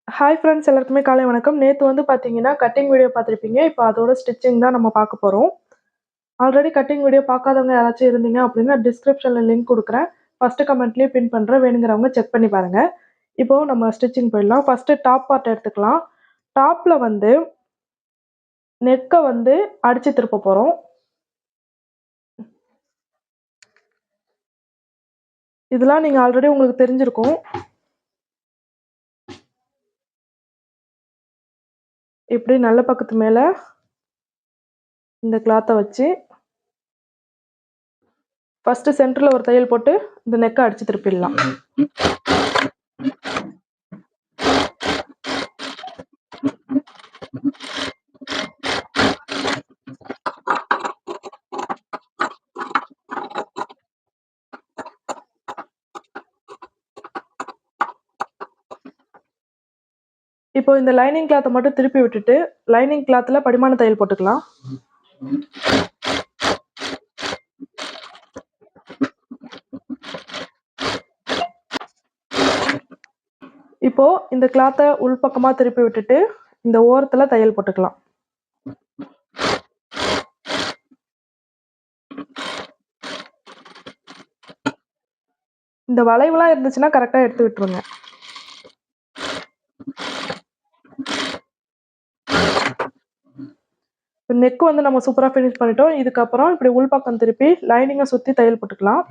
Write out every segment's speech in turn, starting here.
Hi friends, எல்லாருக்குமே காலை வணக்கம். நேற்று வந்து பார்த்தீங்கன்னா கட்டிங் வீடியோ பார்த்துருப்பீங்க. இப்போ அதோட ஸ்டிச்சிங் தான் நம்ம பார்க்க போகிறோம். ஆல்ரெடி கட்டிங் வீடியோ பார்க்காதவங்க யாராச்சும் இருந்தீங்க அப்படின்னா டிஸ்கிரிப்ஷனில் லிங்க் கொடுக்குறேன். ஃபஸ்ட்டு கமெண்ட்லேயே பின் பண்ணுறேன், வேணுங்கிறவங்க செக் பண்ணி பாருங்கள். இப்போது நம்ம ஸ்டிச்சிங் போயிடலாம். ஃபஸ்ட்டு டாப் பார்ட் எடுத்துக்கலாம். டாப்பில் வந்து நெக்கை வந்து அடித்து திருப்ப போகிறோம். இதெல்லாம் நீங்கள் ஆல்ரெடி உங்களுக்கு தெரிஞ்சிருக்கும். இப்படி நல்ல பக்கத்து மேலே இந்த கிளாத்தை வச்சு ஃபஸ்ட்டு சென்டரில் ஒரு தையல் போட்டு இந்த நெக்கை அடித்து திருப்பிடலாம். இப்போ இந்த லைனிங் கிளாத்தை மட்டும் திருப்பி விட்டுட்டு லைனிங் கிளாத்தில் படிமான தையல் போட்டுக்கலாம். இப்போ இந்த கிளாத்தை உள்பக்கமா திருப்பி விட்டுட்டு இந்த ஓரத்துல தையல் போட்டுக்கலாம். இந்த வளைவுலாம் இருந்துச்சுன்னா கரெக்டா எடுத்து விட்டுருங்க. நெக் வந்து நம்ம சூப்பரா ஃபினிஷ் பண்ணிட்டோம். இதுக்கப்புறம் இப்படி உள்பக்கம் திருப்பி லைனிங்கை சுத்தி தையல் போட்டுக்கலாம்.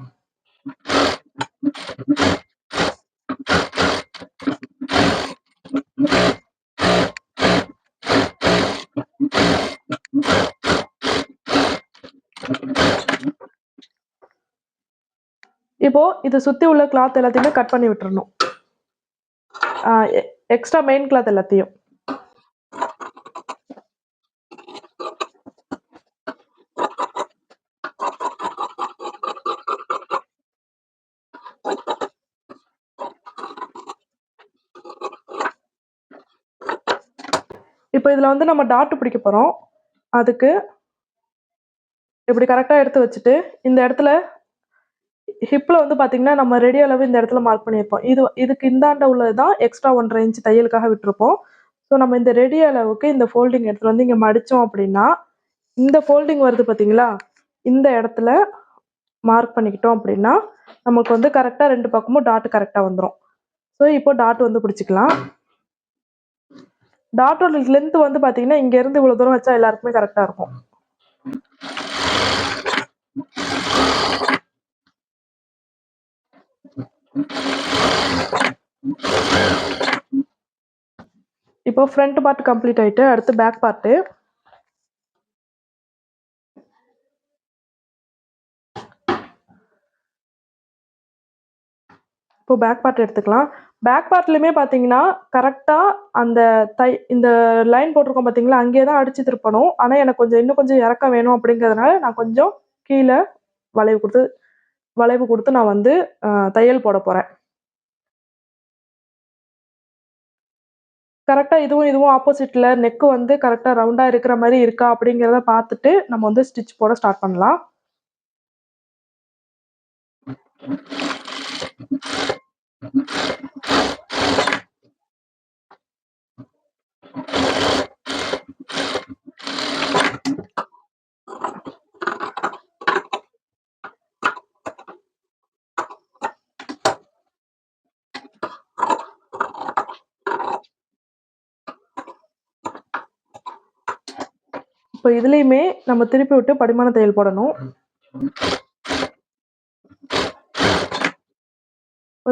இப்போ இதை சுத்தி உள்ள கிளாத் எல்லாத்தையுமே கட் பண்ணி விட்டுறணும். எக்ஸ்ட்ரா மெயின் கிளாத் எல்லாத்தையும். இப்போ இதுல வந்து நம்ம டாட் பிடிக்க போறோம். அதுக்கு இப்படி கரெக்டா எடுத்து வச்சுட்டு இந்த இடத்துல ஹிப்பில் வந்து பார்த்தீங்கன்னா நம்ம ரெடி அளவு இந்த இடத்துல மார்க் பண்ணியிருப்போம். இதுக்கு இந்தாண்ட உள்ளது தான் எக்ஸ்ட்ரா 1.5 இன்ச் தையலுக்காக விட்டுருப்போம். ஸோ நம்ம இந்த ரெடி அளவுக்கு இந்த ஃபோல்டிங் எடுத்துகிட்டு வந்து இங்கே மடித்தோம் அப்படின்னா இந்த ஃபோல்டிங் வருது பார்த்தீங்களா, இந்த இடத்துல மார்க் பண்ணிக்கிட்டோம் அப்படின்னா நமக்கு வந்து கரெக்டாக 2 பக்கமும் டாட் கரெக்டாக வந்துடும். ஸோ இப்போ டாட் வந்து பிடிச்சிக்கலாம். டாட்டோட லென்த் வந்து பார்த்தீங்கன்னா இங்கேருந்து இவ்வளோ தூரம் வச்சா எல்லாருக்குமே கரெக்டாக இருக்கும். இப்போ ஃப்ரண்ட் பார்ட் கம்ப்ளீட் ஆயிட்டு அடுத்து பேக் பார்ட்டு. இப்போ பேக் பார்ட் எடுத்துக்கலாம். பேக் பார்ட்லையுமே பார்த்தீங்கன்னா கரெக்டாக அந்த இந்த லைன் போட்டிருக்கோம் பார்த்தீங்களா, அங்கேயே தான் அடித்து திருப்பணும். ஆனால் எனக்கு இன்னும் கொஞ்சம் இறக்கம் வேணும் அப்படிங்கிறதுனால நான் கொஞ்சம் கீழே வளைவு கொடுத்து நான் வந்து தையல் போட போகிறேன். கரெக்டாக இதுவும் ஆப்போசிட்டில் நெக்கு வந்து கரெக்டாக ரவுண்டாக இருக்கிற மாதிரி இருக்கா அப்படிங்கிறத பார்த்துட்டு நம்ம வந்து ஸ்டிச் போட ஸ்டார்ட் பண்ணலாம். இப்போ இதுலேயுமே நம்ம திருப்பி விட்டு படிமான தையல் போடணும்.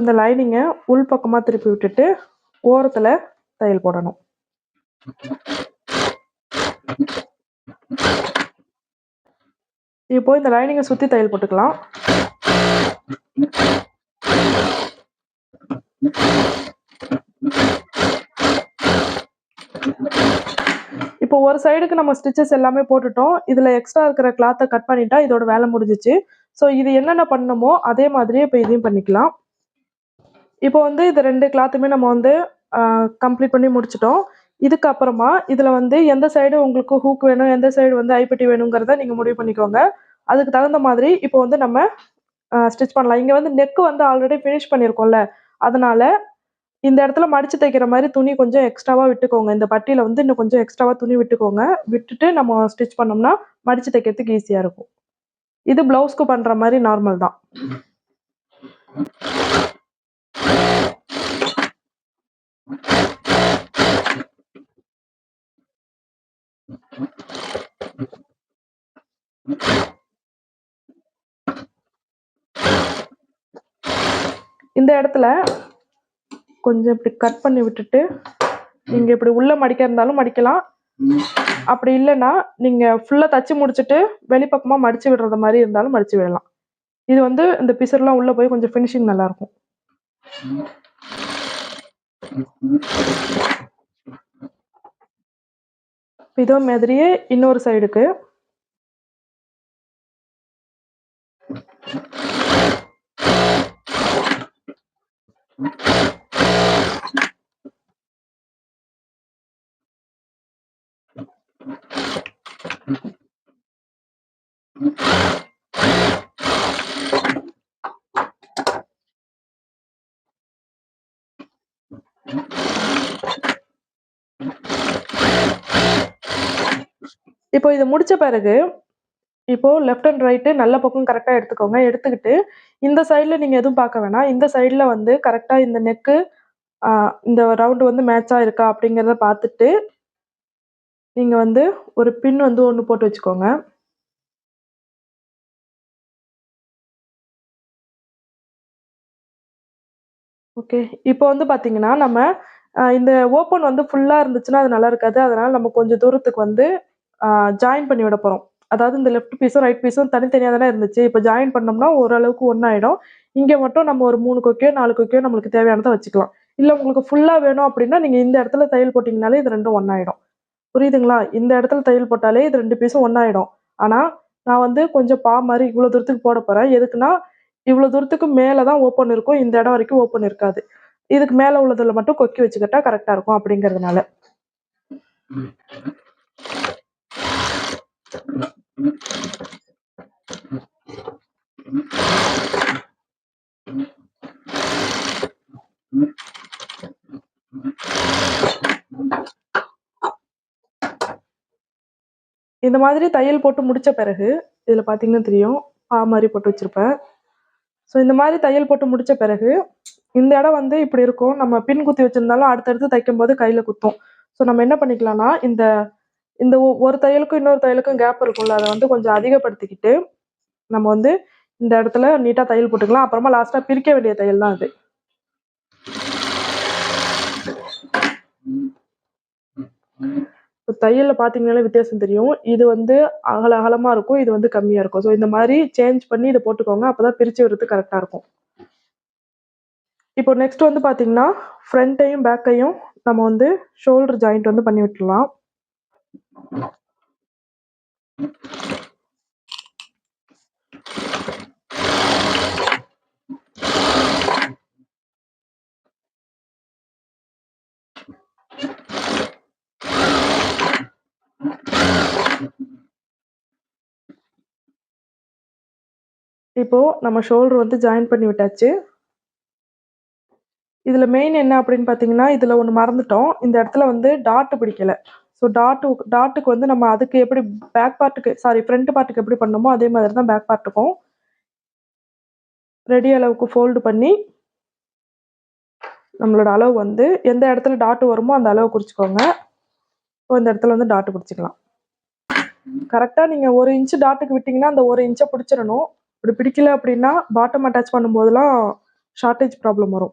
இந்த லைனிங்கை உள் பக்கமாக திருப்பி விட்டுட்டு ஓரத்தில் தையல் போடணும். இப்போ இந்த லைனிங்கை சுற்றி தையல் போட்டுக்கலாம். இப்போ ஒரு சைடுக்கு நம்ம ஸ்டிச்சஸ் எல்லாமே போட்டுட்டோம். இதில் எக்ஸ்ட்ரா இருக்கிற கிளாத்தை கட் பண்ணிட்டா இதோட வேலை முடிஞ்சிச்சு. ஸோ இது என்னென்ன பண்ணணுமோ அதே மாதிரியே இப்போ இதையும் பண்ணிக்கலாம். இப்போ வந்து இது 2 கிளாத்துமே நம்ம வந்து கம்ப்ளீட் பண்ணி முடிச்சிட்டோம். இதுக்கப்புறமா இதில் வந்து எந்த சைடு உங்களுக்கு ஹூக் வேணும், எந்த சைடு வந்து ஐப்பட்டி வேணுங்கிறத நீங்கள் முடிவு பண்ணிக்கோங்க. அதுக்கு தகுந்த மாதிரி இப்போ வந்து நம்ம ஸ்டிச் பண்ணலாம். இங்கே வந்து நெக்கு வந்து ஆல்ரெடி ஃபினிஷ் பண்ணியிருக்கோம்ல, அதனால இந்த இடத்துல மடிச்சு தைக்கிற மாதிரி துணி கொஞ்சம் எக்ஸ்ட்ராவா விட்டுக்கோங்க. இந்த பட்டியில வந்து இன்னும் கொஞ்சம் எக்ஸ்ட்ராவா துணி விட்டுக்கோங்க. விட்டுட்டு நம்ம ஸ்டிச் பண்ணோம்னா மடிச்சு தைக்கிறதுக்கு ஈஸியா இருக்கும். இது பிளவுஸ்க்கு பண்ற மாதிரி நார்மல் தான். இந்த இடத்துல கொஞ்சம் இப்படி கட் பண்ணி விட்டுட்டு நீங்க இப்படி உள்ள மடிக்க இருந்தாலும் மடிக்கலாம். அப்படி இல்லைன்னா நீங்க ஃபுல்லா தச்சு முடிச்சுட்டு வெளிப்பக்கமா மடிச்சு விடுறது மாதிரி இருந்தாலும் மடிச்சு விடலாம். இது வந்து இந்த பிசர்லாம் உள்ள போய் கொஞ்சம் ஃபினிஷிங் நல்லா இருக்கும். இதே மாதிரியே இன்னொரு சைடுக்கு இப்போ இது முடிச்ச பிறகு இப்போ லெஃப்ட் அண்ட் ரைட்டு நல்ல பக்கம் கரெக்டாக எடுத்துக்கோங்க. எடுத்துக்கிட்டு இந்த சைடில் நீங்கள் எதுவும் பார்க்க வேணாம். இந்த சைடில் வந்து கரெக்டாக இந்த நெக்கு இந்த ரவுண்டு வந்து மேட்சாக இருக்கா அப்படிங்கிறத பார்த்துட்டு நீங்கள் வந்து ஒரு பின் வந்து ஒன்று போட்டு வச்சுக்கோங்க. ஓகே. இப்போ வந்து பார்த்தீங்கன்னா நம்ம இந்த ஓப்பன் வந்து ஃபுல்லாக இருந்துச்சுன்னா அது நல்லா இருக்காது. அதனால் நம்ம கொஞ்சம் தூரத்துக்கு வந்து ஜாயின் பண்ணி விட போகிறோம். அதாவது இந்த லெஃப்ட் பீஸும் ரைட் பீஸும் தனித்தனியாக தானே இருந்துச்சு. இப்போ ஜாயின் பண்ணோம்னா ஓரளவுக்கு ஒன்றாயிடும். இங்கே மட்டும் நம்ம ஒரு 3 கொக்கியோ 4 கொக்கியோ நம்மளுக்கு தேவையானதை வச்சுக்கலாம். இல்லை உங்களுக்கு ஃபுல்லாக வேணும் அப்படின்னா நீங்கள் இந்த இடத்துல தையல் போட்டிங்கனாலே இது ரெண்டும் ஒன்றாயிடும். புரியுதுங்களா? இந்த இடத்துல தையல் போட்டாலே இது 2 பீஸும் ஒன்றாயிடும். ஆனால் நான் வந்து கொஞ்சம் மாதிரி இவ்வளோ தூரத்துக்கு போட போகிறேன். எதுக்குன்னா இவ்வளோ தூரத்துக்கு மேலே தான் ஓப்பன் இருக்கும். இந்த இடம் வரைக்கும் ஓப்பன் இருக்காது. இதுக்கு மேலே உள்ளதில் மட்டும் கொக்கி வச்சுக்கிட்டா கரெக்டாக இருக்கும் அப்படிங்கிறதுனால. இந்த மாதிரி தையல் போட்டு முடிச்ச பிறகு இதில் பார்த்தீங்கன்னா தெரியும் மாதிரி போட்டு வச்சிருப்பேன். ஸோ இந்த மாதிரி தையல் போட்டு முடிச்ச பிறகு இந்த இடம் வந்து இப்படி இருக்கும். நம்ம பின் குத்தி வச்சிருந்தாலும் அடுத்தடுத்து தைக்கும் போது கையில் குத்தும். ஸோ நம்ம என்ன பண்ணிக்கலாம்னா இந்த இந்த ஒரு தையலுக்கும் இன்னொரு தையலுக்கும் கேப் இருக்கும்ல, அதை வந்து கொஞ்சம் அதிகப்படுத்திக்கிட்டு நம்ம வந்து இந்த இடத்துல நீட்டாக தையல் போட்டுக்கலாம். அப்புறமா லாஸ்ட்டாக பிரிக்க வேண்டிய தையல் தான் அது. தையலில் பார்த்தீங்கன்னாலே வித்தியாசம் தெரியும். இது வந்து அகலமாக இருக்கும். இது வந்து கம்மியாக இருக்கும். ஸோ இந்த மாதிரி சேஞ்ச் பண்ணி இதை போட்டுக்கோங்க. அப்போ தான் பிரித்து விடுறதுக்கு கரெக்டாக இருக்கும். இப்போ நெக்ஸ்ட் வந்து பார்த்தீங்கன்னா ஃப்ரண்ட்டையும் பேக்கையும் நம்ம வந்து ஷோல்டர் ஜாயிண்ட் வந்து பண்ணி விட்டுடலாம். இப்போ நம்ம ஷோல்டர் வந்து ஜாயின் பண்ணி விட்டாச்சு. இதுல மெயின் என்ன அப்படின்னு பார்த்தீங்கன்னா, இதுல ஒண்ணு மறந்துட்டோம். இந்த இடத்துல வந்து டாட் பிடிக்கல. ஸோ டாட்டுக்கு வந்து நம்ம அதுக்கு எப்படி ஃப்ரண்ட் பார்ட்டுக்கு எப்படி பண்ணோமோ அதே மாதிரி தான் பேக் பார்ட்டுக்கும் ரெடி அளவுக்கு ஃபோல்டு பண்ணி நம்மளோட அளவு வந்து எந்த இடத்துல டாட் வருமோ அந்த அளவு குறிச்சுக்கோங்க. இப்போ இந்த இடத்துல வந்து டாட் பிடிச்சிக்கலாம். கரெக்டாக நீங்கள் 1 இன்ச்சு டாட்டுக்கு விட்டிங்கன்னா அந்த 1 இன்ச்சை பிடிச்சிடணும். இப்படி பிடிக்கல அப்படின்னா பாட்டம் அட்டாச் பண்ணும்போதெல்லாம் ஷார்ட்டேஜ் ப்ராப்ளம் வரும்.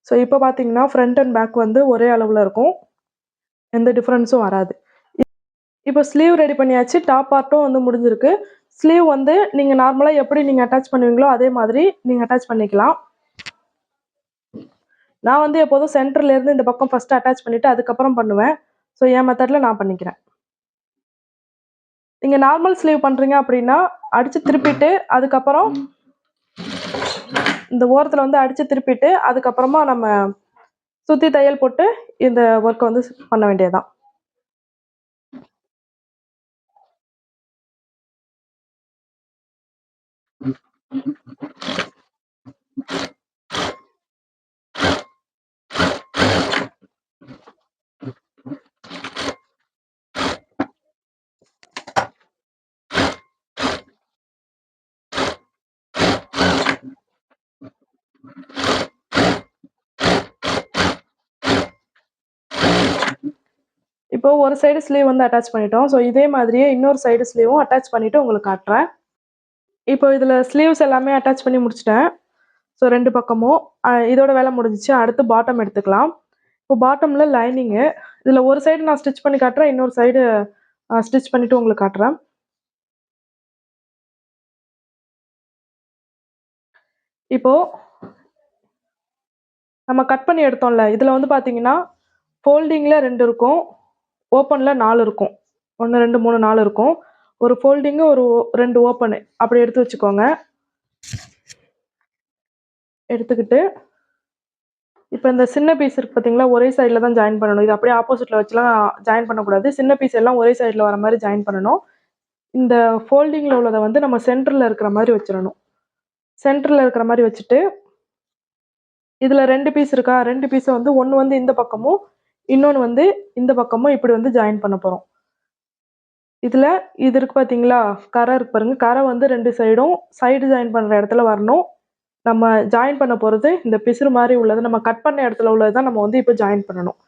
ஸோ இப்போ பார்த்தீங்கன்னா ஃப்ரண்ட் அண்ட் பேக் வந்து ஒரே அளவில் இருக்கும். எந்த டிஃப்ரென்ஸும் வராது. இப்போ ஸ்லீவ் ரெடி பண்ணியாச்சு. டாப் பார்ட்டும் வந்து முடிஞ்சிருக்கு. ஸ்லீவ் வந்து நீங்கள் நார்மலாக எப்படி நீங்கள் அட்டாச் பண்ணுவீங்களோ அதே மாதிரி நீங்கள் அட்டாச் பண்ணிக்கலாம். நான் வந்து எப்போதும் சென்டர்லேருந்து இந்த பக்கம் ஃபஸ்ட்டு அட்டாச் பண்ணிவிட்டு அதுக்கப்புறம் பண்ணுவேன். ஸோ என் மெத்தடில் நான் பண்ணிக்கிறேன். நீங்கள் நார்மல் ஸ்லீவ் பண்ணுறீங்க அப்படின்னா அடித்து திருப்பிட்டு அதுக்கப்புறம் இந்த ஓரத்தில் வந்து அடித்து திருப்பிட்டு அதுக்கப்புறமா நம்ம சுற்றி தையல் போட்டு இந்த ஒர்க்கை வந்து பண்ண வேண்டியதுதான். இப்போ ஒரு சைடு ஸ்லீவ் வந்து அட்டாச் பண்ணிட்டோம். ஸோ இதே மாதிரியே இன்னொரு சைடு ஸ்லீவும் அட்டாச் பண்ணிட்டு உங்களுக்கு காட்டுறேன். இப்போ இதில் ஸ்லீவ்ஸ் எல்லாமே அட்டாச் பண்ணி முடிச்சிட்டேன். ஸோ 2 பக்கமும் இதோட வேலை முடிஞ்சிச்சு. அடுத்து பாட்டம் எடுத்துக்கலாம். இப்போ பாட்டமில் லைனிங்கு இதில் ஒரு சைடு நான் ஸ்டிச் பண்ணி காட்டுறேன். இன்னொரு சைடு ஸ்டிச் பண்ணிவிட்டு உங்களுக்கு காட்டுறேன். இப்போது நம்ம கட் பண்ணி எடுத்தோம்ல, இதில் வந்து பார்த்தீங்கன்னா ஃபோல்டிங்கில் 2 இருக்கும், ஓப்பனில் 4 இருக்கும். 1, 2, 3, 4 இருக்கும். ஒரு ஃபோல்டிங்கு, ஒரு 2 ஓப்பனு அப்படி எடுத்து வச்சுக்கோங்க. எடுத்துக்கிட்டு இப்போ இந்த சின்ன பீஸ் இருக்குது பார்த்தீங்களா, ஒரே சைடில் தான் ஜாயின் பண்ணணும். இது அப்படியே ஆப்போசிட்டில் வச்சுலாம் ஜாயின் பண்ணக்கூடாது. சின்ன பீஸ் எல்லாம் ஒரே சைடில் வர மாதிரி ஜாயின் பண்ணணும். இந்த ஃபோல்டிங்கில் உள்ளதை வந்து நம்ம சென்டரில் இருக்கிற மாதிரி வச்சிடணும். சென்டரில் இருக்கிற மாதிரி வச்சுட்டு இதில் 2 பீஸ் இருக்கா, 2 பீஸை வந்து ஒன்று வந்து இந்த பக்கமும் இன்னொன்று வந்து இந்த பக்கமும் இப்படி வந்து ஜாயின் பண்ண போகிறோம். இதில் இது இருக்குது பார்த்தீங்களா, கரை இருக்கு பாருங்கள். கரை வந்து 2 சைடும் சைடு ஜாயின் பண்ணுற இடத்துல வரணும். நம்ம ஜாயின் பண்ண போகிறது இந்த பிசுறு மாதிரி உள்ளது, நம்ம கட் பண்ண இடத்துல உள்ளது தான் நம்ம வந்து இப்போ ஜாயின் பண்ணணும்.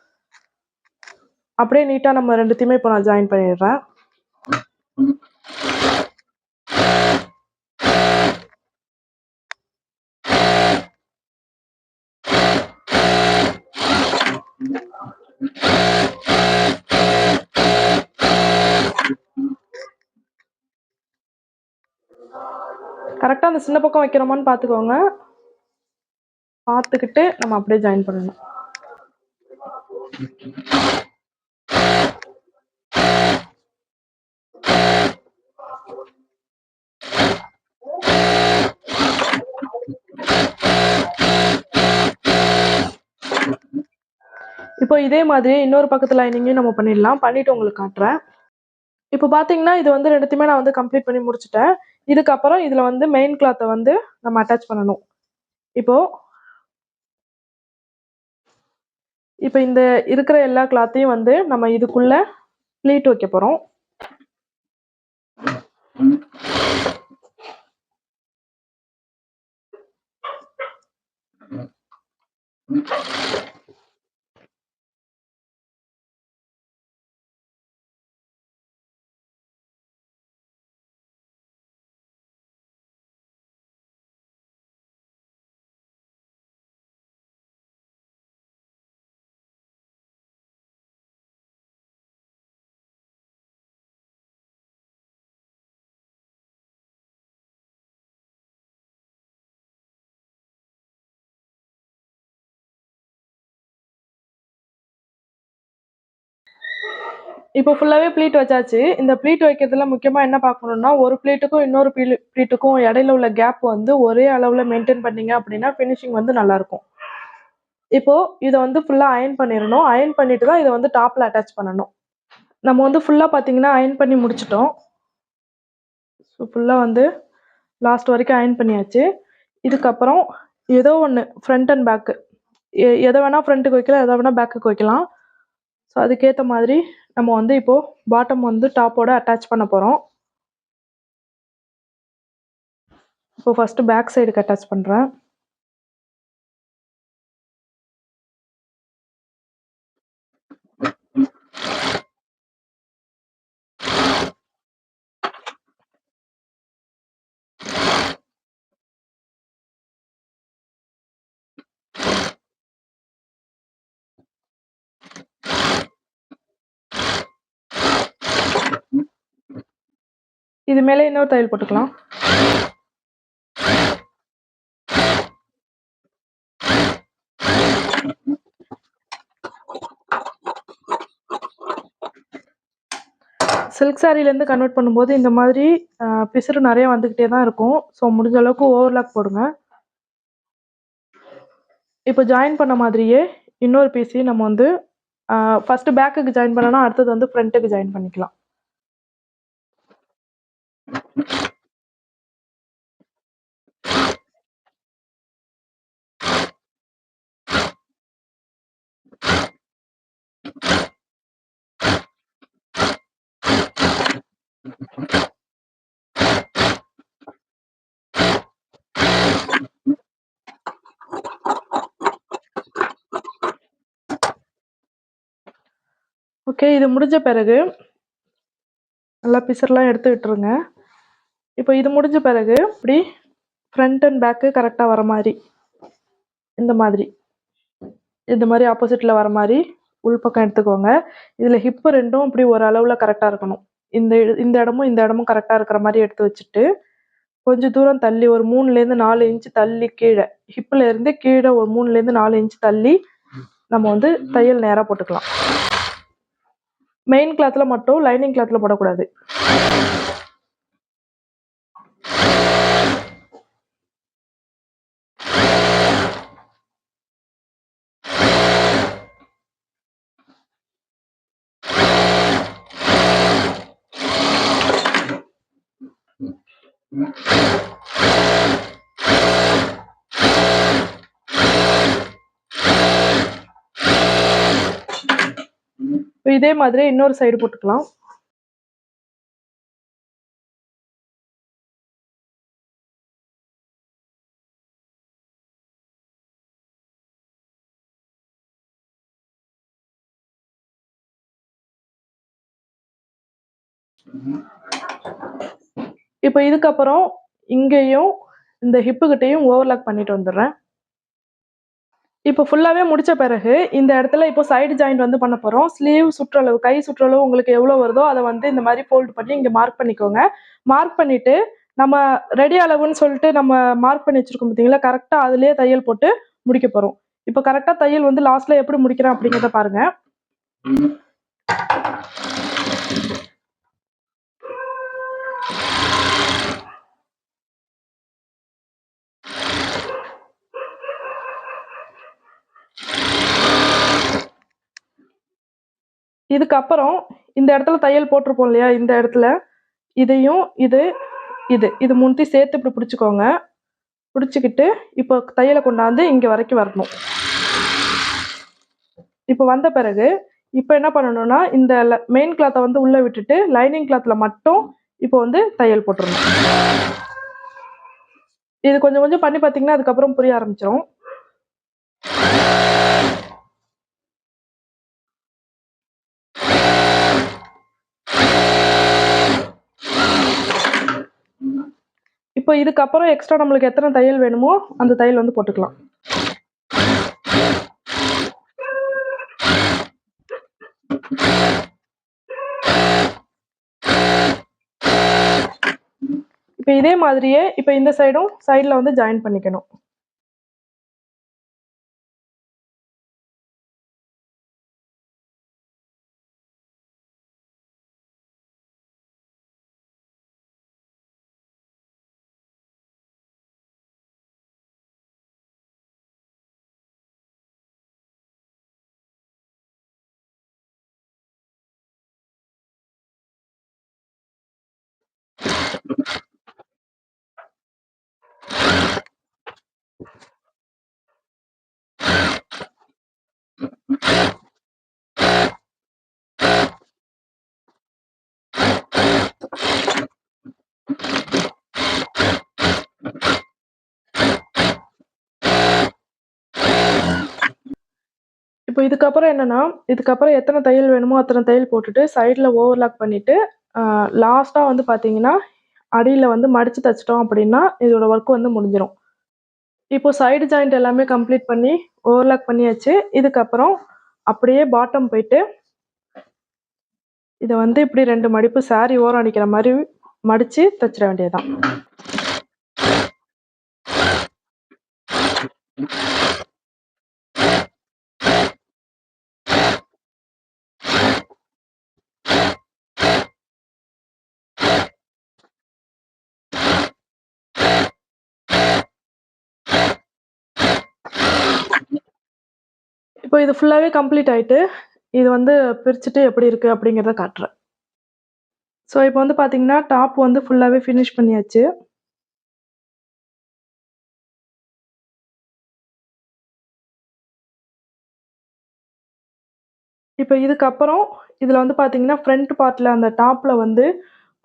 அப்படியே நீட்டாக நம்ம 2த்தையுமே இப்போ நான் ஜாயின் பண்ணிடுறேன். கரெக்டாக அந்த சின்ன பக்கம் வைக்கிறோமான்னு பார்த்துக்கோங்க. பார்த்துக்கிட்டு நம்ம அப்படியே ஜாயின் பண்ணணும். இப்போ இதே மாதிரி இன்னொரு பக்கத்து லைனிங்கையும் நம்ம பண்ணிடலாம். பண்ணிவிட்டு உங்களுக்கு காட்டுறேன். இப்போ பார்த்தீங்கன்னா இது வந்து 2த்தையுமே நான் வந்து கம்ப்ளீட் பண்ணி முடிச்சுட்டேன். இதுக்கப்புறம் இதில் வந்து மெயின் கிளாத்தை வந்து நம்ம அட்டாச் பண்ணணும். இப்போ இந்த இருக்கிற எல்லா கிளாத்தையும் வந்து நம்ம இதுக்குள்ளே ப்ளீட் வைக்க போகிறோம். இப்போ ஃபுல்லாகவே ப்ளீட் வச்சாச்சு. இந்த ப்ளீட் வைக்கிறதுல முக்கியமாக என்ன பார்க்கணுன்னா, ஒரு ப்ளீட்டுக்கும் இன்னொரு ப்ளீட்டுக்கும் இடையில உள்ள கேப் வந்து ஒரே அளவில் மெயின்டைன் பண்ணீங்க அப்படின்னா ஃபினிஷிங் வந்து நல்லாயிருக்கும். இப்போது இதை வந்து ஃபுல்லாக அயர்ன் பண்ணிடணும். அயர்ன் பண்ணிட்டு தான் இதை வந்து டாப்பில் அட்டாச் பண்ணணும். நம்ம வந்து ஃபுல்லாக பார்த்தீங்கன்னா அயர்ன் பண்ணி முடிச்சிட்டோம். ஸோ ஃபுல்லாக வந்து லாஸ்ட் வரைக்கும் அயர்ன் பண்ணியாச்சு. இதுக்கப்புறம் ஏதோ ஒன்று ஃப்ரண்ட் அண்ட் பேக்கு எதை வேணால் ஃப்ரண்ட்டுக்கு வைக்கலாம், எதை வேணால் பேக்குக்கு வைக்கலாம். ஸோ அதுக்கேற்ற மாதிரி நம்ம வந்து இப்போது பாட்டம் வந்து டாப்போட அட்டாச் பண்ண போகிறோம். இப்போ ஃபஸ்ட்டு பேக் சைடுக்கு அட்டாச் பண்ணுறேன். இது மேலே இன்னொரு தையல் போட்டுக்கலாம். சில்க் சாரிலேருந்து கன்வெர்ட் பண்ணும்போது இந்த மாதிரி பிசுறு நிறைய வந்துக்கிட்டே தான் இருக்கும். ஸோ முடிஞ்ச அளவுக்கு ஓவர்லாக் போடுங்க. இப்போ ஜாயின் பண்ண மாதிரியே இன்னொரு பீஸையும் நம்ம வந்து ஃபஸ்ட்டு பேக்குக்கு ஜாயின் பண்ணனா அடுத்தது வந்து ஃப்ரண்ட்டுக்கு ஜாயின் பண்ணிக்கலாம். ஓகே. இது முடிஞ்ச பிறகு நல்லா பிசர்லாம் எடுத்து விட்டுருங்க. இப்போ இது முடிஞ்ச பிறகு இப்படி ஃப்ரண்ட் அண்ட் பேக்கு கரெக்டா வர மாரி, இந்த மாதிரி. இந்த மாரி ஆப்போசிட்ல வர மாரி உள்பக்கம் எடுத்துக்கோங்க. இதுல ஹிப் 2ம் இப்படி ஒரு அளவுல கரெக்டா இருக்கணும். இந்த இடமும் கரெக்டா இருக்கிற மாரி எடுத்து வச்சுட்டு, கொஞ்சம் தூரம் தள்ளி ஒரு 3லேருந்து 4 இன்ச் தள்ளி கீழ, ஹிப்ல இருந்து கீழ ஒரு 3லேருந்து 4 இன்ச் தள்ளி நம்ம வந்து தையல் நேரா போட்டுக்கலாம். மெயின் கிளாத்ல மட்டும், லைனிங் கிளாத்ல போடக்கூடாது. இதே மாதிரி இன்னொரு சைடு போட்டுக்கலாம். இப்போ இதுக்கப்புறம் இங்கேயும் இந்த ஹிப்பு கிட்டயும் ஓவர்லாக் பண்ணிட்டு வந்துடுறேன். இப்போ ஃபுல்லாவே முடிச்ச பிறகு இந்த இடத்துல இப்போ சைடு ஜாயிண்ட் வந்து பண்ண போறோம். ஸ்லீவ் சுற்றளவு, கை சுற்றளவு உங்களுக்கு எவ்வளோ வருதோ அதை வந்து இந்த மாதிரி ஃபோல்ட் பண்ணி இங்க மார்க் பண்ணிக்கோங்க. மார்க் பண்ணிட்டு நம்ம ரெடி அளவுன்னு சொல்லிட்டு நம்ம மார்க் பண்ணி வச்சிருக்கோம் பார்த்தீங்களா, கரெக்டா அதுலயே தையல் போட்டு முடிக்க போறோம். இப்போ கரெக்டா தையல் வந்து லாஸ்ட்ல எப்படி முடிக்கிறேன் அப்படிங்கிறத பாருங்க. இதுக்கப்புறம் இந்த இடத்துல தையல் போட்டிருப்போம் இல்லையா, இந்த இடத்துல இதையும் இது மூணுத்தையும் சேர்த்து இப்படி பிடிச்சிக்கோங்க. பிடிச்சிக்கிட்டு இப்போ தையலை கொண்டாந்து இங்க வரைக்கும் வரணும். இப்போ வந்த பிறகு இப்போ என்ன பண்ணணும்னா, இந்த மெயின் கிளாத்தை வந்து உள்ள விட்டுட்டு லைனிங் கிளாத்ல மட்டும் இப்போ வந்து தையல் போட்டுறணும். இது கொஞ்சம் கொஞ்சம் பண்ணி பார்த்தீங்கன்னா அதுக்கப்புறம் புரிய ஆரம்பிச்சிடும். இப்போ இதுக்கப்புறம் எக்ஸ்ட்ரா நம்மளுக்கு எத்தனை தையல் வேணுமோ அந்த தையல் வந்து போட்டுக்கலாம். இப்போ இதே மாதிரியே இப்போ இந்த சைடில் வந்து ஜாயின் பண்ணிக்கணும். இப்போ இதுக்கப்புறம் என்னன்னா, இதுக்கப்புறம் எத்தனை தையல் வேணுமோ அத்தனை தையல் போட்டுட்டு சைடில் ஓவர்லாக் பண்ணிட்டு லாஸ்ட்டாக வந்து பார்த்தீங்கன்னா அடியில் வந்து மடித்து தைச்சிட்டோம் அப்படின்னா இதோட ஒர்க் வந்து முடிஞ்சிடும். இப்போ சைடு ஜாயிண்ட் எல்லாமே கம்ப்ளீட் பண்ணி ஓவர்லாக் பண்ணியாச்சு. இதுக்கப்புறம் அப்படியே பாட்டம் போயிட்டு இதை வந்து இப்படி 2 மடிப்பு சாரி ஓரம் அடிக்கிற மாதிரி மடித்து தைச்சிட வேண்டியதுதான். இப்போ இது ஃபுல்லாகவே கம்ப்ளீட் ஆயிட்டு இது வந்து பிரிச்சுட்டு எப்படி இருக்குது அப்படிங்கிறத காட்டுறேன். ஸோ இப்போ வந்து பார்த்தீங்கன்னா டாப் வந்து ஃபுல்லாகவே ஃபினிஷ் பண்ணியாச்சு. இப்போ இதுக்கப்புறம் இதில் வந்து பார்த்தீங்கன்னா ஃப்ரண்ட் பார்ட்டில் அந்த டாப்பில் வந்து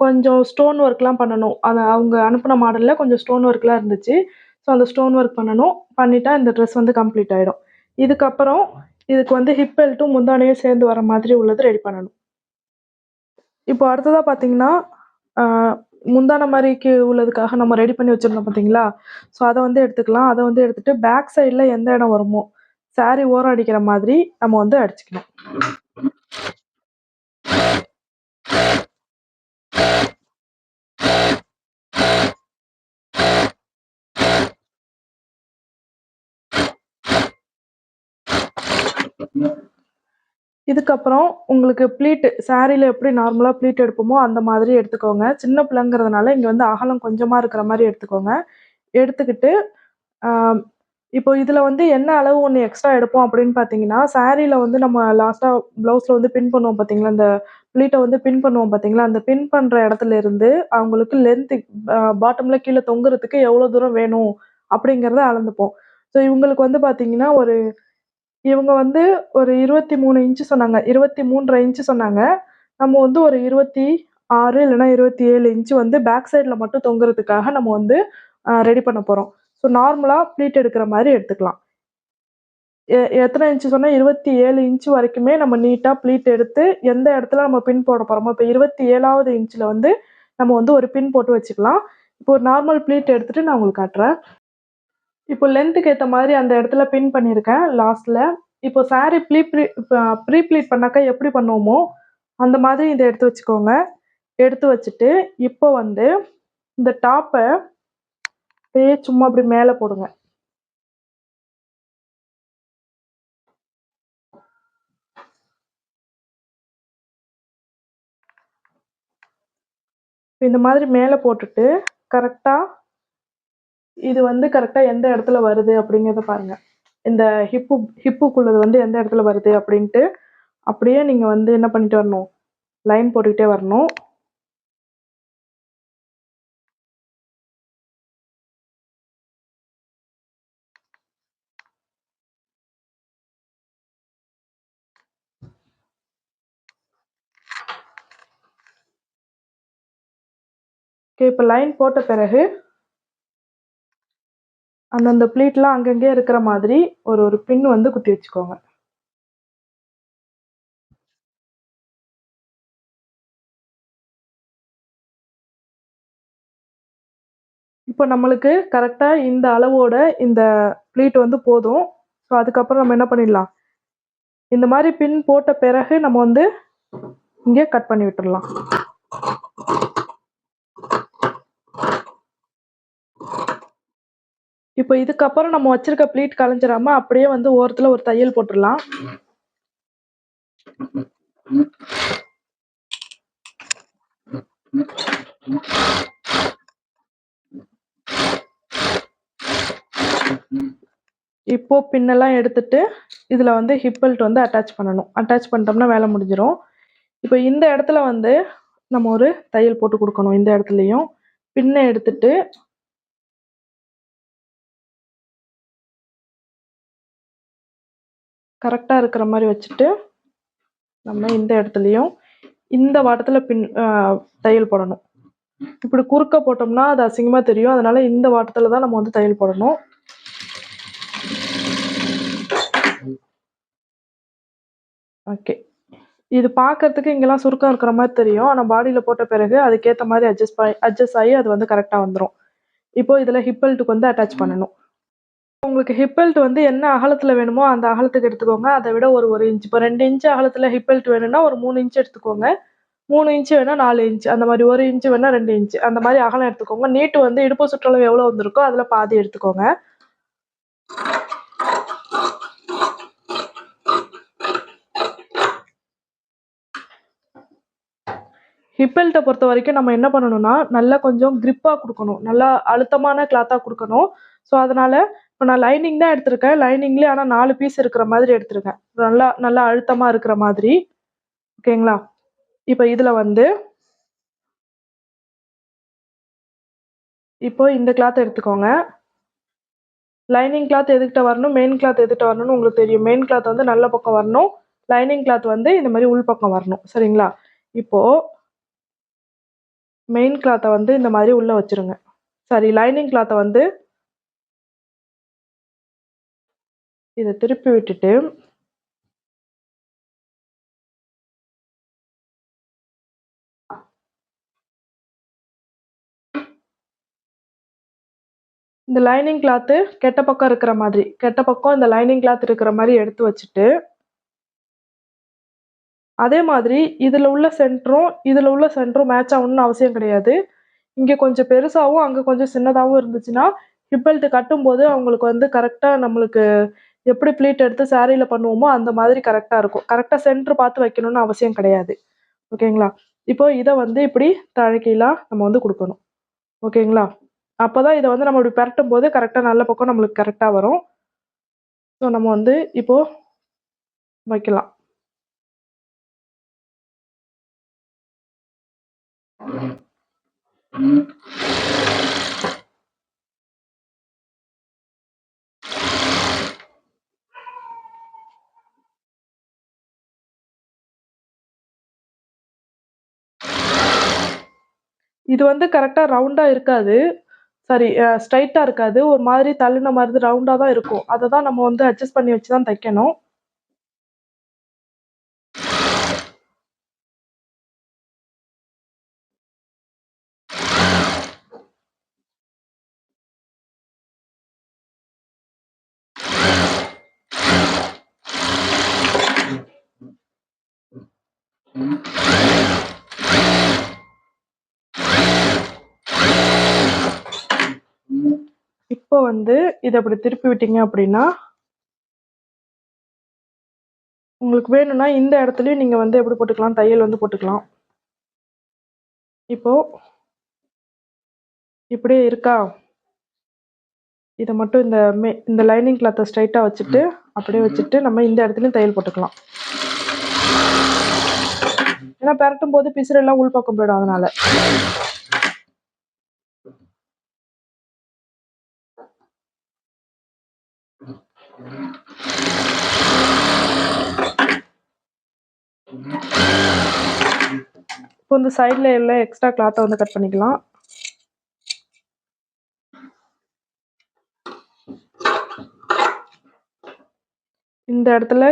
கொஞ்சம் ஸ்டோன் ஒர்க்லாம் பண்ணணும். அவங்க அனுப்பின மாடலில் கொஞ்சம் ஸ்டோன் ஒர்க்லாம் இருந்துச்சு. ஸோ அந்த ஸ்டோன் ஒர்க் பண்ணணும். பண்ணிட்டா இந்த ட்ரெஸ் வந்து கம்ப்ளீட் ஆகிடும். இதுக்கப்புறம் இதுக்கு வந்து ஹிப் பெல்ட்டும் முந்தானையும் சேர்ந்து வர மாதிரி உள்ளது ரெடி பண்ணணும். இப்போ அடுத்ததா பார்த்தீங்கன்னா, ஆ முந்தான மாரிக்கு உள்ளதுக்காக நம்ம ரெடி பண்ணி வச்சிருந்தோம் பார்த்தீங்களா? ஸோ அத வந்து எடுத்துக்கலாம். அத வந்து எடுத்துட்டு பேக் சைட்ல எந்த இடம் வருமோ, சாரி ஓரம் அடிக்கிற மாதிரி நம்ம வந்து அடிச்சுக்கணும். இதுக்கப்புறம் உங்களுக்கு ப்ளீட் சாரீல எப்படி நார்மலா ப்ளீட் எடுப்போமோ, அந்த மாதிரி எடுத்துக்கோங்க. சின்ன பிள்ளைங்கிறதுனால இங்க வந்து அகலம் கொஞ்சமா இருக்கிற மாரி எடுத்துக்கோங்க. எடுத்துக்கிட்டு, ஆ இப்போ இதுல வந்து என்ன அளவு ஒண்ணு எக்ஸ்ட்ரா எடுப்போம் அப்படின்னு பார்த்தீங்கன்னா, சாரீல வந்து நம்ம லாஸ்ட்டா ப்ளவுஸ்ல வந்து பின் பண்ணுவோம் பார்த்தீங்களா, இந்த ப்ளீட்ட வந்து பின் பண்ணுவோம் பார்த்தீங்களா, அந்த பின் பண்ற இடத்துல இருந்து அவங்களுக்கு லென்த் பாட்டம்ல கீழ தொங்குறதுக்கு எவ்வளோ தூரம் வேணும் அப்படிங்கிறத அளந்துப்போம். ஸோ இவங்களுக்கு வந்து பார்த்தீங்கன்னா, இவங்க வந்து ஒரு 23 இன்ச் சொன்னாங்க. 23 1/2 இன்ச் சொன்னாங்க. நம்ம வந்து ஒரு 26 இல்லன்னா 27 இன்ச் வந்து பேக் சைட்ல மட்டும் தொங்குறதுக்காக நம்ம வந்து ரெடி பண்ண போறோம். ஸோ நார்மலா ப்ளீட் எடுக்கிற மாரி எடுத்துக்கலாம். எத்தன இன்ச் சொன்னேன்? 27 இன்ச் வரைக்குமே நம்ம நீட்டா ப்ளீட் எடுத்து எந்த இடத்துல நம்ம பின் போட போறோமோ, இப்ப 27வது இன்ச்ல வந்து நம்ம வந்து ஒரு பின் போட்டு வச்சுக்கலாம். இப்போ ஒரு நார்மல் ப்ளீட் எடுத்துட்டு நான் உங்களுக்கு காட்டுறேன். இப்போ லென்த்துக்கு ஏத்த மாதிரி அந்த இடத்துல பின் பண்ணியிருக்கேன் லாஸ்ட்ல. இப்போ சாரி ப்ரீ ப்ளீட் பண்ணாக்கா எப்படி பண்ணுவோமோ, அந்த மாதிரி இத எடுத்து வச்சுக்கோங்க. எடுத்து வச்சுட்டு, இப்போ வந்து இந்த டாப்ப அப்படியே சும்மா அப்படி மேல போடுங்க. இந்த மாதிரி மேல போட்டுட்டு, கரெக்ட்டா இது வந்து கரெக்ட்டா எந்த இடத்துல வருது அப்படிங்கிறத பாருங்க. இந்த ஹிப்புக்குள்ளது வந்து எந்த இடத்துல வருது அப்படின்ட்டு, அப்படியே நீங்க வந்து என்ன பண்ணிட்டு வரணும், லைன் போட்டுக்கிட்டே வரணும். ஓகே. இப்ப லைன் போட்ட பிறகு, அந்தந்த ப்ளீட்லாம் அங்கங்கே இருக்கிற மாதிரி ஒரு பின் வந்து குத்தி வச்சுக்கோங்க. இப்போ நம்மளுக்கு கரெக்ட்டா இந்த அளவோட இந்த ப்ளீட் வந்து போதும். ஸோ அதுக்கப்புறம் நம்ம என்ன பண்ணிடலாம், இந்த மாரி பின் போட்ட பிறகு நம்ம வந்து இங்க கட் பண்ணி விட்டுறலாம். இப்போ இதுக்கப்புறம் நம்ம வச்சிருக்க ப்ளீட் கலைஞ்சிராம அப்படியே வந்து ஓரத்துல ஒரு தையல் போட்டுறலாம். இப்போ பின்னெல்லாம் எடுத்துட்டு, இதுல வந்து ஹிப் பெல்ட் வந்து அட்டாச் பண்ணணும். அட்டாச் பண்ணிட்டோம்னா வேலை முடிஞ்சிரும். இப்போ இந்த இடத்துல வந்து நம்ம ஒரு தையல் போட்டு குடுக்கணும். இந்த இடத்துலயும். பின்ன எடுத்துட்டு கரெக்ட்டா இருக்கிற மாரி வச்சுட்டு, நம்ம இந்த இடத்துலயும் இந்த வாட்டத்துல தையல் போடணும். இப்படி குறுக்க போட்டோம்னா அது அசிங்கமா தெரியும். அதனால இந்த வாட்டத்துல தான் நம்ம வந்து தையல் போடணும். ஓகே. இது பார்க்கறதுக்கு இங்கெல்லாம் சுருக்கம் இருக்கிற மாரி தெரியும். ஆனா பாடியில போட்ட பிறகு அதுக்கேத்த மாரி அட்ஜஸ்ட் ஆயி அது வந்து கரெக்ட்டா வந்துரும். இப்போ இதுல ஹிப் பெல்ட்க்கு வந்து அட்டாச் பண்ணணும். உங்களுக்கு ஹிப் பெல்ட் வந்து என்ன அகலத்துல வேணுமோ அந்த அகலத்துக்கு எடுத்துக்கோங்க. அத விட ஒரு 1 இன்ச் இப்போ 2 இன்ச் அகலத்துல ஹிப் பெல்ட் வேணும்னா ஒரு 3 இன்ச் எடுத்துக்கோங்க. 3 இன்ச் வேணா 4 இன்ச் அந்த மாரி 1 இன்ச் வேணா 2 இன்ச் அந்த மாரி அகலம் எடுத்துக்கோங்க. நீட்டு வந்து இடுப்பு சுற்றளவு எவ்வளோ வந்திருக்கோ அதுல பாதி எடுத்துக்கோங்க. ஹிப் பெல்ட்ட பொறுத்தவரைக்கும் நம்ம என்ன பண்ணணும்னா, நல்லா கொஞ்சம் கிரிப்பா குடுக்கணும். நல்லா அழுத்தமான கிளாத்தா குடுக்கணும். ஸோ அதனால இப்ப நான் லைனிங் தான் எடுத்திருக்கேன். லைனிங்லயே ஆனா 4 பீஸ் இருக்கிற மாதிரி எடுத்திருக்கேன். நல்லா நல்லா அழுத்தமா இருக்கிற மாதிரி. ஓகேங்களா? இப்ப இதுல வந்து இப்போ இந்த கிளாத் எடுத்துக்கோங்க. லைனிங் கிளாத் எதுகிட்ட வரணும், மெயின் கிளாத் எதுகிட்ட வரணும்னு உங்களுக்கு தெரியும். மெயின் கிளாத் வந்து நல்ல பக்கம் வரணும். லைனிங் கிளாத் வந்து இந்த மாரி உள் பக்கம் வரணும். சரிங்களா? இப்போ மெயின் கிளாத்த வந்து இந்த மாரி உள்ள வச்சுருங்க. சாரி லைனிங் கிளாத்த வந்து இத திருப்பி விட்டுட்டு இந்த லைனிங் கிளாத்து கெட்ட பக்கம் இருக்கிற மாதிரி, கெட்ட பக்கம் இந்த லைனிங் கிளாத் இருக்கிற மாதிரி எடுத்து வச்சுட்டு, அதே மாதிரி இதில் உள்ள சென்டரும் மேட்ச் ஆகணும்னு அவசியம் கிடையாது. இங்கே கொஞ்சம் பெருசாகவும் அங்கே கொஞ்சம் சின்னதாகவும் இருந்துச்சுன்னா ஹிப் பெல்ட் கட்டும்போது அவங்களுக்கு வந்து கரெக்டாக நம்மளுக்கு எப்படி ப்ளீட் எடுத்து சாரியில் பண்ணுவோமோ அந்த மாதிரி கரெக்டாக இருக்கும். கரெக்டாக சென்டர் பார்த்து வைக்கணும்னு அவசியம் கிடையாது. ஓகேங்களா? இப்போ இதை வந்து இப்படி தழக்கீழாக நம்ம வந்து கொடுக்கணும். ஓகேங்களா? அப்போ தான் இதை வந்து நம்ம இப்படி பரட்டும் போது கரெக்டாக நல்ல பக்கம் நம்மளுக்கு கரெக்டாக வரும். ஸோ நம்ம வந்து இப்போது வைக்கலாம். இது வந்து கரெக்டாக ரவுண்டாக இருக்காது. சாரி, ஸ்ட்ரைட்டாக இருக்காது. ஒரு மாதிரி தள்ளுன மாதிரி ரவுண்டாக தான் இருக்கும். அதை தான் நம்ம வந்து அட்ஜஸ்ட் பண்ணி வச்சு தான் தைக்கணும். இப்போ வந்து இதை அப்படி திருப்பி விட்டீங்க அப்படின்னா உங்களுக்கு வேணும்னா இந்த இடத்துலையும் நீங்கள் வந்து எப்படி போட்டுக்கலாம், தையல் வந்து போட்டுக்கலாம். இப்போ இப்படியே இருக்கா, இதை மட்டும் இந்த லைனிங் கிளாத்தை ஸ்ட்ரைட்டாக வச்சுட்டு அப்படியே வச்சுட்டு நம்ம இந்த இடத்துலையும் தையல் போட்டுக்கலாம். ஏன்னா பரட்டும் போது பிசுறெல்லாம் உள்பக்கம் போயிடும். அதனால இப்போ இந்த சைடில் எல்லாம் எக்ஸ்ட்ரா கிளாத்தை வந்து கட் பண்ணிக்கலாம். இந்த இடத்துல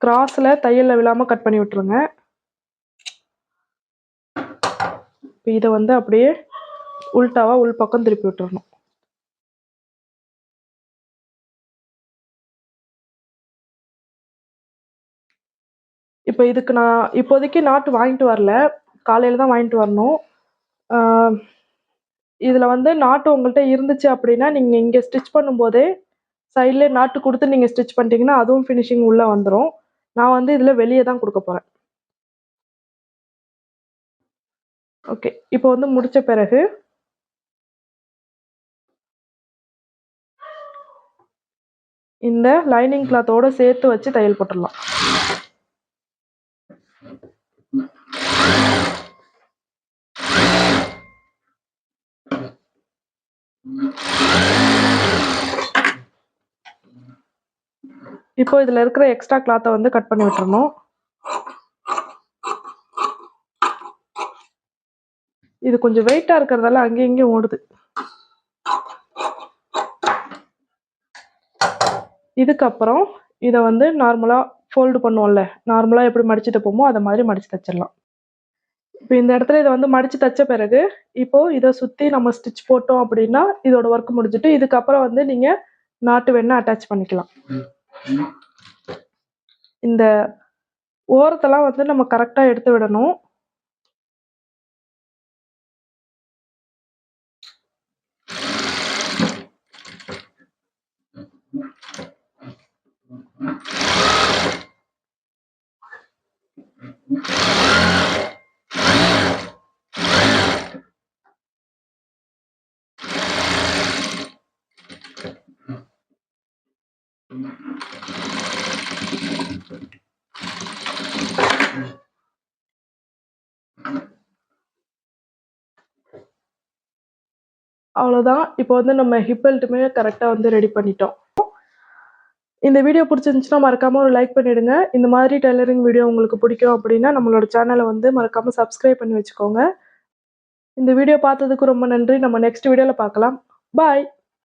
கிராஸில் தையலில் விழாமல் கட் பண்ணி விட்டுருங்க. இப்போ இதை வந்து அப்படியே உள்டாவாக உள்பக்கம் திருப்பி விட்டுறணும். இப்போ இதுக்கு நான் இப்போதைக்கு நாட்டு வாங்கிட்டு வரல, காலையில் தான் வாங்கிட்டு வரணும். இதில் வந்து நாட்டு உங்கள்கிட்ட இருந்துச்சு அப்படின்னா நீங்கள் இங்கே ஸ்டிச் பண்ணும்போதே சைட்லேயே நாட்டு கொடுத்து நீங்கள் ஸ்டிச் பண்ணிட்டீங்கன்னா அதுவும் ஃபினிஷிங் உள்ளே வந்துடும். நான் வந்து இதில் வெளியே தான் கொடுக்க போகிறேன். ஓகே, இப்போ வந்து முடித்த பிறகு இந்த லைனிங் கிளாத்தோட சேர்த்து வச்சு தையல் போட்டுடலாம். இப்போ இதில் இருக்கிற எக்ஸ்ட்ரா கிளாத்தை வந்து கட் பண்ணி விட்டுறணும். இது கொஞ்சம் வெயிட்டாக இருக்கிறதால அங்கேயும் இங்கேயும் ஓடுது. இதுக்கப்புறம் இதை வந்து நார்மலாக ஃபோல்டு பண்ணுவோம்ல, நார்மலாக எப்படி மடிச்சு தைப்போமோ அதை மாதிரி மடித்து தைச்சிடலாம். இப்போ இந்த இடத்துல இதை வந்து மடித்து தைச்ச பிறகு இப்போது இதை சுற்றி நம்ம ஸ்டிச் போட்டோம் அப்படின்னா இதோட ஒர்க் முடிஞ்சுட்டு இதுக்கப்புறம் வந்து நீங்கள் நாட்டு வேணா அட்டாச் பண்ணிக்கலாம். இந்த ஓரத்தெல்லாம் வந்து நம்ம கரெக்டாக எடுத்து விடணும். அவ்வளோதான். இப்போ வந்து நம்ம ஹிப் பெல்ட்டுமே கரெக்டாக வந்து ரெடி பண்ணிட்டோம். இந்த வீடியோ பிடிச்சிருந்துச்சுன்னா மறக்காமல் ஒரு லைக் பண்ணிவிடுங்க. இந்த மாதிரி டெய்லரிங் வீடியோ உங்களுக்கு பிடிக்கும் அப்படின்னா நம்மளோட சேனலை வந்து மறக்காமல் சப்ஸ்கிரைப் பண்ணி வச்சுக்கோங்க. இந்த வீடியோ பார்த்ததுக்கு ரொம்ப நன்றி. நம்ம நெக்ஸ்ட் வீடியோவில் பார்க்கலாம். பாய்.